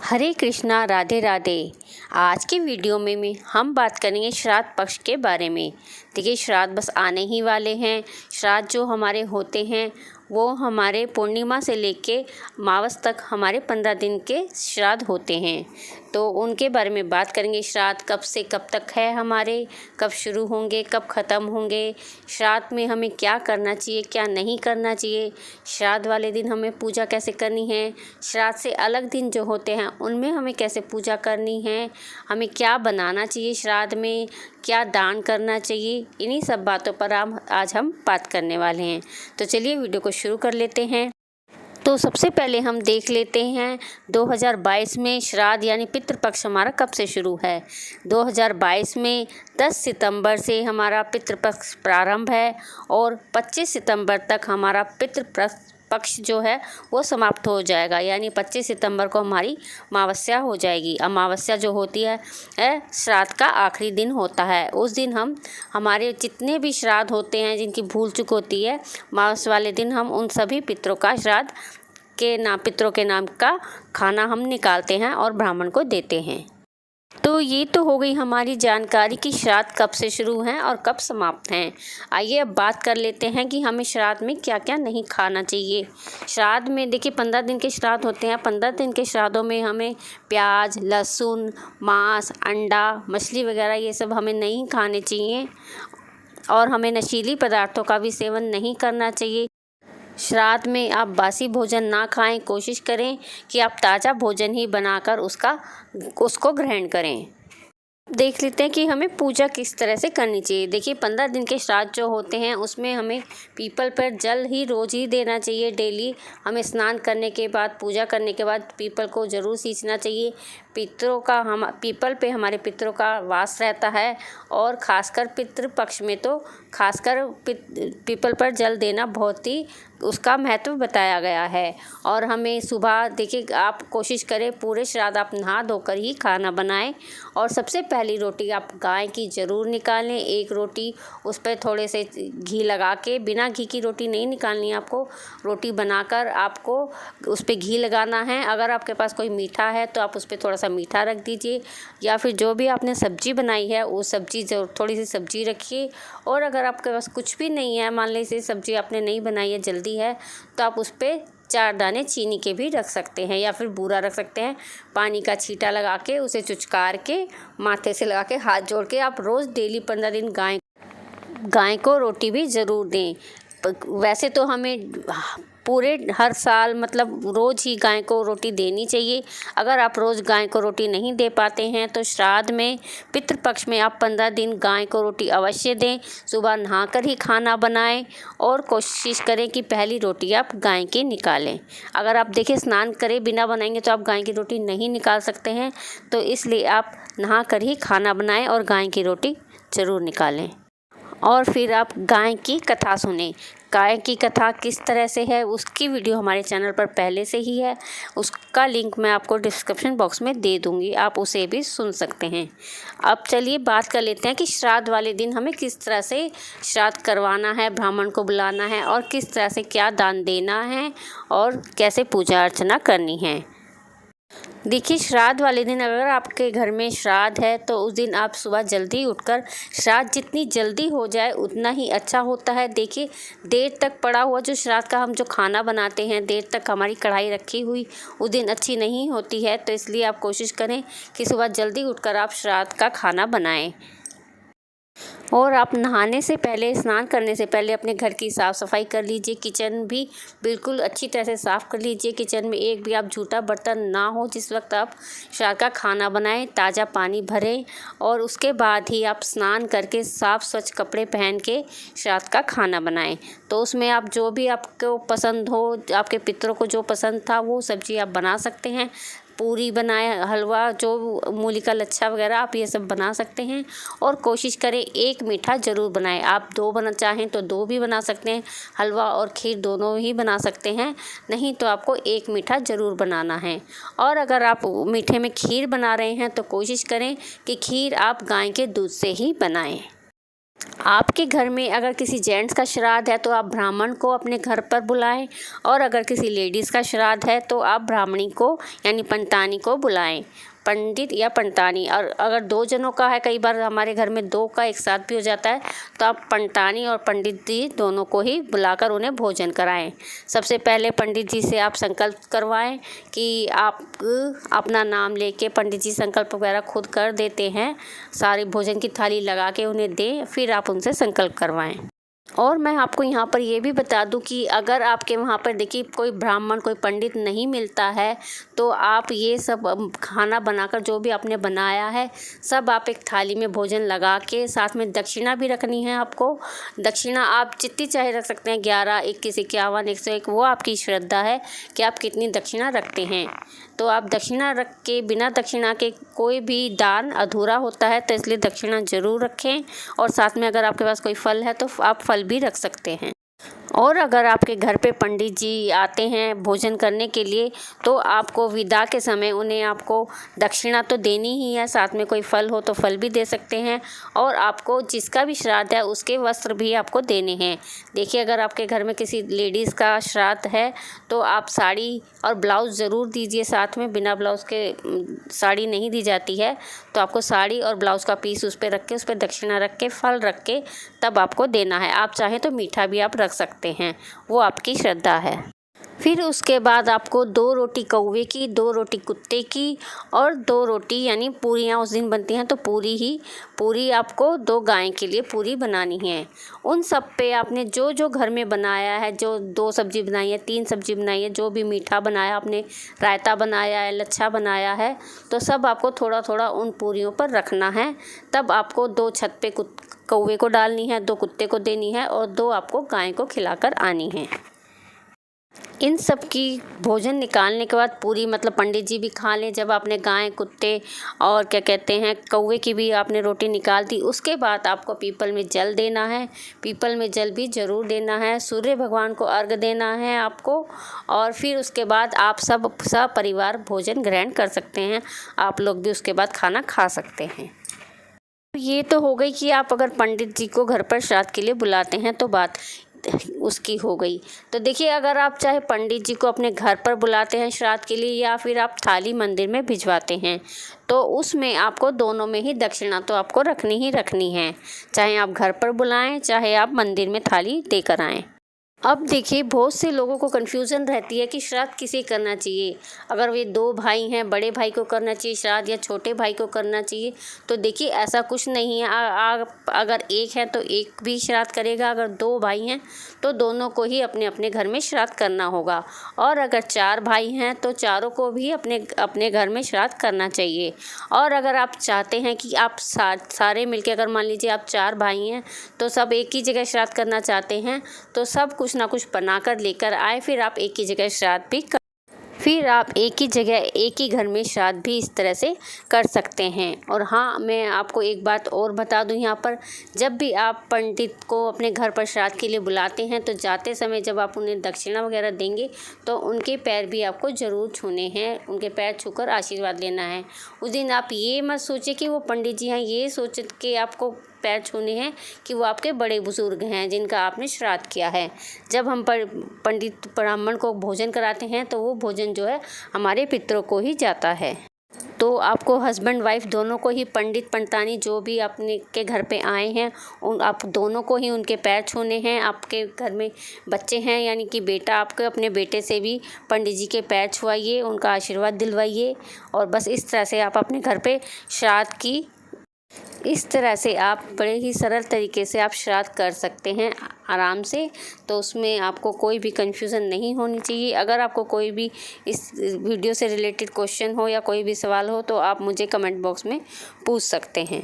हरे कृष्णा, राधे राधे। आज की वीडियो में हम बात करेंगे श्राद्ध पक्ष के बारे में। देखिए, श्राद्ध बस आने ही वाले हैं। श्राद्ध जो हमारे होते हैं वो हमारे पूर्णिमा से लेके अमावस तक हमारे 15 दिन के श्राद्ध होते हैं। तो उनके बारे में बात करेंगे। श्राद्ध कब से कब तक है हमारे, कब शुरू होंगे, कब ख़त्म होंगे, श्राद्ध में हमें क्या करना चाहिए, क्या नहीं करना चाहिए, श्राद्ध वाले दिन हमें पूजा कैसे करनी है, श्राद्ध से अलग दिन जो होते हैं उनमें हमें कैसे पूजा करनी है, हमें क्या बनाना चाहिए श्राद्ध में, क्या दान करना चाहिए, इन्हीं सब बातों पर आज हम बात करने वाले हैं। तो चलिए वीडियो को शुरू कर लेते हैं। तो सबसे पहले हम देख लेते हैं 2022 में श्राद्ध यानी पितृपक्ष हमारा कब से शुरू है। 2022 में 10 सितंबर से हमारा पितृपक्ष प्रारंभ है और 25 सितंबर तक हमारा पितृपक्ष जो है वो समाप्त हो जाएगा। यानी 25 सितंबर को हमारी अमावस्या हो जाएगी। अमावस्या जो होती है श्राद्ध का आखिरी दिन होता है। उस दिन हम हमारे जितने भी श्राद्ध होते हैं जिनकी भूल चूक होती है, अमावस वाले दिन हम उन सभी पितरों का पितरों के नाम का खाना हम निकालते हैं और ब्राह्मण को देते हैं। तो ये तो हो गई हमारी जानकारी कि श्राद्ध कब से शुरू हैं और कब समाप्त हैं। आइए अब बात कर लेते हैं कि हमें श्राद्ध में क्या क्या नहीं खाना चाहिए। श्राद्ध में देखिए 15 दिन के श्राद्ध होते हैं। 15 दिन के श्राद्धों में हमें प्याज, लहसुन, मांस, अंडा, मछली वगैरह ये सब हमें नहीं खाने चाहिए और हमें नशीली पदार्थों का भी सेवन नहीं करना चाहिए। श्राद्ध में आप बासी भोजन ना खाएं। कोशिश करें कि आप ताज़ा भोजन ही बनाकर उसको ग्रहण करें। देख लेते हैं कि हमें पूजा किस तरह से करनी चाहिए। देखिए 15 दिन के श्राद्ध जो होते हैं उसमें हमें पीपल पर जल ही रोज़ ही देना चाहिए। डेली हमें स्नान करने के बाद, पूजा करने के बाद पीपल को ज़रूर सींचना चाहिए। पीपल पे हमारे पितरों का वास रहता है और ख़ासकर पितृपक्ष में तो खासकर पीपल पर जल देना बहुत ही उसका महत्व बताया गया है। और हमें सुबह देखिए, आप कोशिश करें पूरे श्राद्ध आप नहा धोकर ही खाना बनाएं और सबसे पहली रोटी आप गाय की ज़रूर निकालें। एक रोटी उस पर थोड़े से घी लगा के, बिना घी की रोटी नहीं निकालनी है आपको। रोटी बनाकर आपको उस पर घी लगाना है। अगर आपके पास कोई मीठा है तो आप उस पर थोड़ा सा मीठा रख दीजिए, या फिर जो भी आपने सब्ज़ी बनाई है वो सब्ज़ी थोड़ी सी सब्ज़ी रखिए। और अगर आपके पास कुछ भी नहीं है, मान लीजिए सब्ज़ी आपने नहीं बनाई है, जल्दी है, तो आप उस पर 4 दाने चीनी के भी रख सकते हैं या फिर बूरा रख सकते हैं। पानी का छींटा लगा के उसे चुचकार के माथे से लगा के हाथ जोड़ के आप रोज़ डेली 15 दिन गाय को रोटी भी ज़रूर दें। वैसे तो हमें पूरे हर साल मतलब रोज़ ही गाय को रोटी देनी चाहिए। अगर आप रोज़ गाय को रोटी नहीं दे पाते हैं तो श्राद्ध में, पितृपक्ष में आप 15 दिन गाय को रोटी अवश्य दें। सुबह नहाकर ही खाना बनाएं और कोशिश करें कि पहली रोटी आप गाय की निकालें। अगर आप देखिए स्नान करे बिना बनाएंगे तो आप गाय की रोटी नहीं निकाल सकते हैं, तो इसलिए आप नहा कर ही खाना बनाएं और गाय की रोटी ज़रूर निकालें। और फिर आप गाय की कथा सुनें। गाय की कथा किस तरह से है उसकी वीडियो हमारे चैनल पर पहले से ही है, उसका लिंक मैं आपको डिस्क्रिप्शन बॉक्स में दे दूंगी, आप उसे भी सुन सकते हैं। अब चलिए बात कर लेते हैं कि श्राद्ध वाले दिन हमें किस तरह से श्राद्ध करवाना है, ब्राह्मण को बुलाना है और किस तरह से क्या दान देना है और कैसे पूजा अर्चना करनी है। देखिए, श्राद्ध वाले दिन अगर आपके घर में श्राद्ध है तो उस दिन आप सुबह जल्दी उठकर, श्राद्ध जितनी जल्दी हो जाए उतना ही अच्छा होता है। देखिए, देर तक पड़ा हुआ जो श्राद्ध का हम जो खाना बनाते हैं, देर तक हमारी कढ़ाई रखी हुई उस दिन अच्छी नहीं होती है। तो इसलिए आप कोशिश करें कि सुबह जल्दी उठकर आप श्राद्ध का खाना बनाएं। और आप नहाने से पहले, स्नान करने से पहले अपने घर की साफ़ सफाई कर लीजिए। किचन भी बिल्कुल अच्छी तरह से साफ़ कर लीजिए। किचन में एक भी आप झूठा बर्तन ना हो जिस वक्त आप श्राद्ध का खाना बनाएं। ताज़ा पानी भरें और उसके बाद ही आप स्नान करके साफ़ स्वच्छ कपड़े पहन के श्राद्ध का खाना बनाएं। तो उसमें आप जो भी आपको पसंद हो, आपके पितरों को जो पसंद था वो सब्ज़ी आप बना सकते हैं। पूरी बनाए, हलवा, जो मूली का लच्छा वगैरह आप ये सब बना सकते हैं। और कोशिश करें एक मीठा ज़रूर बनाएं। आप 2 बना चाहें तो 2 भी बना सकते हैं, हलवा और खीर दोनों ही बना सकते हैं, नहीं तो आपको एक मीठा ज़रूर बनाना है। और अगर आप मीठे में खीर बना रहे हैं तो कोशिश करें कि खीर आप गाय के दूध से ही बनाएं। आपके घर में अगर किसी जेंट्स का श्राद्ध है तो आप ब्राह्मण को अपने घर पर बुलाएं, और अगर किसी लेडीज़ का श्राद्ध है तो आप ब्राह्मणी को यानी पंतानी को बुलाएं, पंडित या पंतानी। और अगर 2 जनों का है, कई बार हमारे घर में 2 का एक साथ भी हो जाता है, तो आप पंतानी और पंडित जी दोनों को ही बुलाकर उन्हें भोजन कराएं। सबसे पहले पंडित जी से आप संकल्प करवाएं कि आप अपना नाम लेके, पंडित जी संकल्प वगैरह खुद कर देते हैं, सारी भोजन की थाली लगा के उन्हें दें, फिर आप उनसे संकल्प करवाएं। और मैं आपको यहाँ पर ये भी बता दूँ कि अगर आपके वहाँ पर देखिए कोई ब्राह्मण, कोई पंडित नहीं मिलता है, तो आप ये सब खाना बनाकर, जो भी आपने बनाया है, सब आप एक थाली में भोजन लगा के, साथ में दक्षिणा भी रखनी है आपको। दक्षिणा आप जितनी चाहे रख सकते हैं, 11, 21, 51, 101, वो आपकी श्रद्धा है कि आप कितनी दक्षिणा रखते हैं। तो आप दक्षिणा रख के, बिना दक्षिणा के कोई भी दान अधूरा होता है, तो इसलिए दक्षिणा ज़रूर रखें। और साथ में अगर आपके पास कोई फल है तो आप फल भी रख सकते हैं। और अगर आपके घर पे पंडित जी आते हैं भोजन करने के लिए, तो आपको विदा के समय उन्हें आपको दक्षिणा तो देनी ही है, साथ में कोई फल हो तो फल भी दे सकते हैं। और आपको जिसका भी श्राद्ध है उसके वस्त्र भी आपको देने हैं। देखिए, अगर आपके घर में किसी लेडीज़ का श्राद्ध है तो आप साड़ी और ब्लाउज़ ज़रूर दीजिए साथ में, बिना ब्लाउज़ के साड़ी नहीं दी जाती है। तो आपको साड़ी और ब्लाउज़ का पीस उस पर रख के, उस पर दक्षिणा रख के, फल रख के तब आपको देना है। आप चाहें तो मीठा भी आप रख सकते हैं, वो आपकी श्रद्धा है। फिर उसके बाद आपको 2 रोटी कौवे की, 2 रोटी कुत्ते की और 2 रोटी यानी पूरियाँ उस दिन बनती हैं, तो पूरी आपको 2 गाय के लिए पूरी बनानी है। उन सब पे आपने जो जो घर में बनाया है, जो 2 सब्ज़ी बनाई है, 3 सब्ज़ी बनाई है, जो भी मीठा बनाया आपने, रायता बनाया है, लच्छा बनाया है, तो सब आपको थोड़ा थोड़ा उन पूरियों पर रखना है। तब आपको 2 छत पे कौवे को डालनी है, 2 कुत्ते को देनी है और 2 आपको गाय को खिलाकर आनी है। इन सब की भोजन निकालने के बाद पूरी, मतलब पंडित जी भी खा लें, जब आपने गाय, कुत्ते और क्या कहते हैं कौवे की भी आपने रोटी निकाल दी, उसके बाद आपको पीपल में जल देना है। पीपल में जल भी ज़रूर देना है, सूर्य भगवान को अर्घ देना है आपको। और फिर उसके बाद आप सब परिवार भोजन ग्रहण कर सकते हैं। आप लोग भी उसके बाद खाना खा सकते हैं। ये तो हो गई कि आप अगर पंडित जी को घर पर श्राद्ध के लिए बुलाते हैं तो बात उसकी हो गई। तो देखिए, अगर आप चाहे पंडित जी को अपने घर पर बुलाते हैं श्राद्ध के लिए, या फिर आप थाली मंदिर में भिजवाते हैं, तो उसमें आपको दोनों में ही दक्षिणा तो आपको रखनी ही रखनी है, चाहे आप घर पर बुलाएं, चाहे आप मंदिर में थाली देकर आएँ। अब देखिए, बहुत से लोगों को कन्फ्यूज़न रहती है कि श्राद्ध किसे करना चाहिए। अगर वे 2 भाई हैं, बड़े भाई को करना चाहिए श्राद्ध या छोटे भाई को करना चाहिए। तो देखिए, ऐसा कुछ नहीं है। अगर एक है तो एक भी श्राद्ध करेगा, अगर 2 भाई हैं तो दोनों को ही अपने अपने घर में श्राद्ध करना होगा। और अगर 4 भाई हैं तो चारों को भी अपने अपने घर में श्राद्ध करना चाहिए। और अगर आप चाहते हैं कि आप सारे मिलके, अगर मान लीजिए आप 4 भाई हैं तो सब एक ही जगह श्राद्ध करना चाहते हैं, तो सब कुछ ना कुछ बनाकर लेकर आए, फिर आप एक ही जगह श्राद्ध भी फिर आप एक ही जगह, एक ही घर में श्राद्ध भी इस तरह से कर सकते हैं। और हाँ, मैं आपको एक बात और बता दूं यहाँ पर, जब भी आप पंडित को अपने घर पर श्राद्ध के लिए बुलाते हैं, तो जाते समय जब आप उन्हें दक्षिणा वगैरह देंगे, तो उनके पैर भी आपको ज़रूर छूने हैं, उनके पैर छूकर आशीर्वाद लेना है। उस दिन आप ये मत सोचिए कि वो पंडित जी हैं, ये सोच के आपको पैर छूने हैं कि वो आपके बड़े बुजुर्ग हैं जिनका आपने श्राद्ध किया है। जब हम पंडित ब्राह्मण को भोजन कराते हैं, तो वो भोजन जो है हमारे पितरों को ही जाता है। तो आपको हस्बैंड वाइफ दोनों को ही, पंडित पंडितानी जो भी अपने के घर पे आए हैं, आप दोनों को ही उनके पैर छूने हैं। आपके घर में बच्चे हैं, यानी कि बेटा, आपके अपने बेटे से भी पंडित जी के पैर छुआइए, उनका आशीर्वाद दिलवाइए। और बस इस तरह से आप अपने घर पे श्राद्ध की, इस तरह से आप बड़े ही सरल तरीके से आप श्राद्ध कर सकते हैं आराम से। तो उसमें आपको कोई भी कन्फ्यूज़न नहीं होनी चाहिए। अगर आपको कोई भी इस वीडियो से रिलेटेड क्वेश्चन हो या कोई भी सवाल हो, तो आप मुझे कमेंट बॉक्स में पूछ सकते हैं।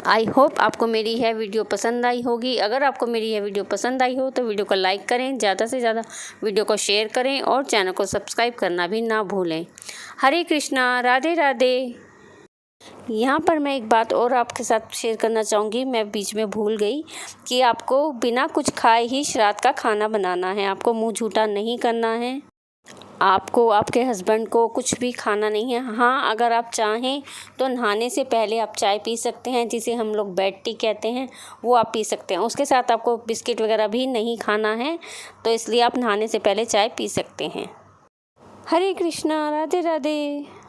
आई होप आपको मेरी यह वीडियो पसंद आई होगी। अगर आपको मेरी यह वीडियो पसंद आई हो तो वीडियो को लाइक करें, ज़्यादा से ज़्यादा वीडियो को शेयर करें और चैनल को सब्सक्राइब करना भी ना भूलें। हरे कृष्णा, राधे राधे। यहाँ पर मैं एक बात और आपके साथ शेयर करना चाहूँगी, मैं बीच में भूल गई, कि आपको बिना कुछ खाए ही श्राद्ध का खाना बनाना है। आपको मुंह झूठा नहीं करना है। आपको, आपके हस्बैंड को कुछ भी खाना नहीं है। हाँ, अगर आप चाहें तो नहाने से पहले आप चाय पी सकते हैं, जिसे हम लोग बेड टी कहते हैं, वो आप पी सकते हैं। उसके साथ आपको बिस्किट वगैरह भी नहीं खाना है, तो इसलिए आप नहाने से पहले चाय पी सकते हैं। हरे कृष्णा, राधे राधे।